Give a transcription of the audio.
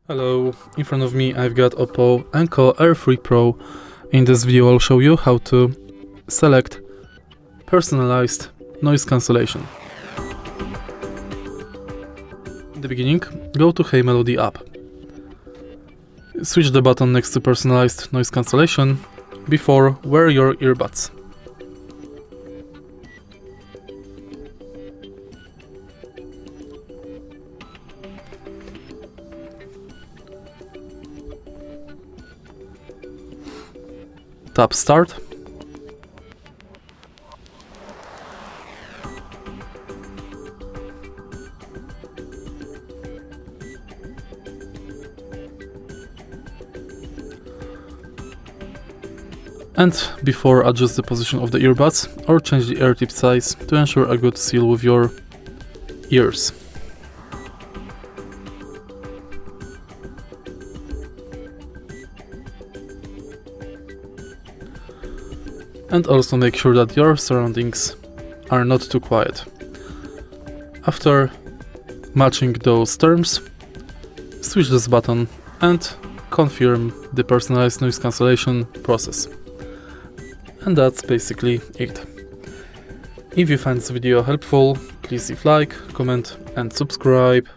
Hello, in front of me I've got OPPO Enco Air3 Pro. In this video I'll show you how to select personalized noise cancellation. In the beginning, go to Hey Melody app. Switch the button next to personalized noise cancellation before wear your earbuds. Tap Start. And before adjust the position of the earbuds or change the ear tip size to ensure a good seal with your ears. And also make sure that your surroundings are not too quiet. After matching those terms, switch this button and confirm the personalized noise cancellation process. And that's basically it. If you find this video helpful, please leave like, comment and subscribe.